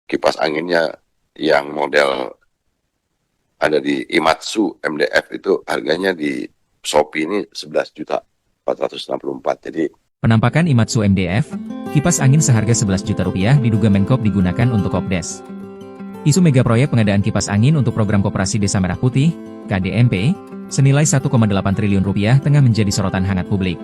kipas anginnya yang model ada di Imatsu MDF itu harganya di Shopee ini 11.464. Jadi penampakan Imatsu MDF, kipas angin seharga 11 juta rupiah diduga Menkoop digunakan untuk Kopdes. Isu mega proyek pengadaan kipas angin untuk program Koperasi Desa Merah Putih, KDMP, senilai 1,8 triliun rupiah tengah menjadi sorotan hangat publik.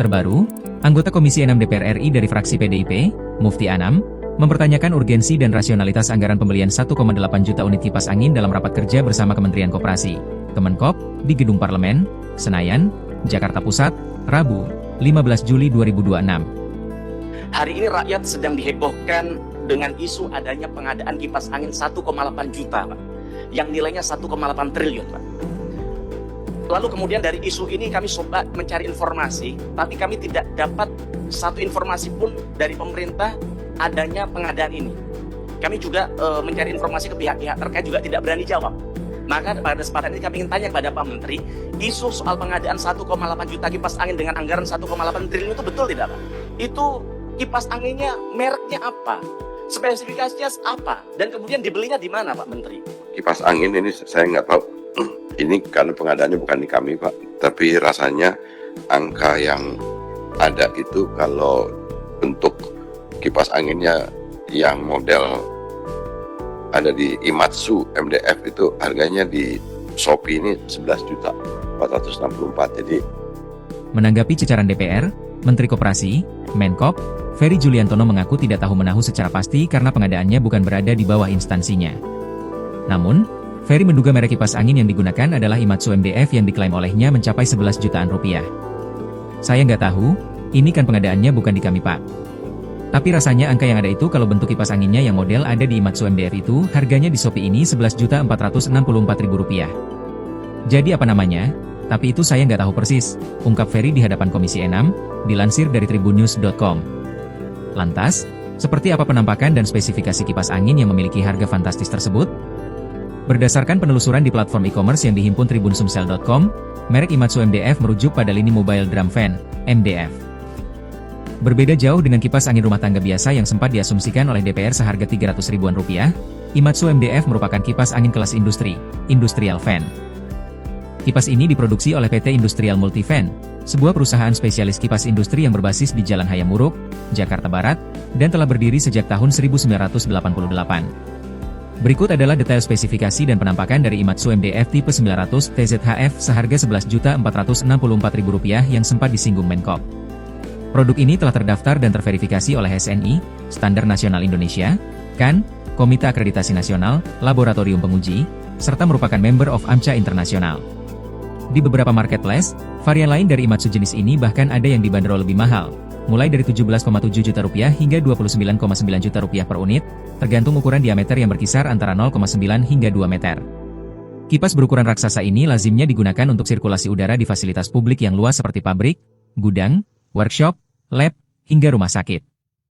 Terbaru, anggota Komisi 6 DPR RI dari fraksi PDIP, Mufti Anam, mempertanyakan urgensi dan rasionalitas anggaran pembelian 1,8 juta unit kipas angin dalam rapat kerja bersama Kementerian Koperasi, Kemenkop, di Gedung Parlemen, Senayan, Jakarta Pusat, Rabu, 15 Juli 2026. Hari ini rakyat sedang dihebohkan dengan isu adanya pengadaan kipas angin 1,8 juta, Pak, yang nilainya 1,8 triliun, Pak. Lalu kemudian dari isu ini kami coba mencari informasi, tapi kami tidak dapat satu informasi pun dari pemerintah adanya pengadaan ini. Kami juga mencari informasi ke pihak-pihak terkait juga tidak berani jawab. Maka pada kesempatan ini kami ingin tanya kepada Pak Menteri, isu soal pengadaan 1,8 juta kipas angin dengan anggaran 1,8 triliun itu betul tidak, Pak? Itu kipas anginnya mereknya apa? Spesifikasinya apa? Dan kemudian dibelinya di mana, Pak Menteri? kipas angin ini saya nggak tahu. Ini karena pengadaannya bukan di kami, Pak. Tapi rasanya angka yang ada itu kalau untuk kipas anginnya yang model ada di Imatsu MDF itu harganya di Shopee ini 11.464. Jadi Menanggapi cecaran DPR, Menteri Koperasi, Menkoop, Ferry Juliantono mengaku tidak tahu menahu secara pasti karena pengadaannya bukan berada di bawah instansinya. Namun, Ferry menduga merek kipas angin yang digunakan adalah Imatsu MDF yang diklaim olehnya mencapai 11 jutaan rupiah. Saya nggak tahu, ini kan pengadaannya bukan di kami, Pak. Tapi rasanya angka yang ada itu kalau bentuk kipas anginnya yang model ada di Imatsu MDF itu harganya di Shopee ini 11.464.000 rupiah. Jadi apa namanya? Tapi itu saya nggak tahu persis, ungkap Ferry di hadapan Komisi 6, dilansir dari tribunnews.com. Lantas, seperti apa penampakan dan spesifikasi kipas angin yang memiliki harga fantastis tersebut? Berdasarkan penelusuran di platform e-commerce yang dihimpun tribunsumsel.com, merek Imatsu MDF merujuk pada lini Mobile Drum Fan, MDF. Berbeda jauh dengan kipas angin rumah tangga biasa yang sempat diasumsikan oleh DPR seharga 300 ribuan rupiah, Imatsu MDF merupakan kipas angin kelas industri, Industrial Fan. Kipas ini diproduksi oleh PT Industrial Multifan, sebuah perusahaan spesialis kipas industri yang berbasis di Jalan Hayamuruk, Jakarta Barat, dan telah berdiri sejak tahun 1988. Berikut adalah detail spesifikasi dan penampakan dari Imatsu MDF tipe 900 TZHF seharga Rp11.464.000 yang sempat disinggung Menkoop. Produk ini telah terdaftar dan terverifikasi oleh SNI, Standar Nasional Indonesia, KAN, Komite Akreditasi Nasional, Laboratorium Penguji, serta merupakan member of AMCA Internasional. Di beberapa marketplace, varian lain dari Imatsu jenis ini bahkan ada yang dibanderol lebih mahal, mulai dari Rp17,7 juta hingga Rp29,9 juta per unit, tergantung ukuran diameter yang berkisar antara 0,9 hingga 2 meter. Kipas berukuran raksasa ini lazimnya digunakan untuk sirkulasi udara di fasilitas publik yang luas seperti pabrik, gudang, workshop, lab, hingga rumah sakit.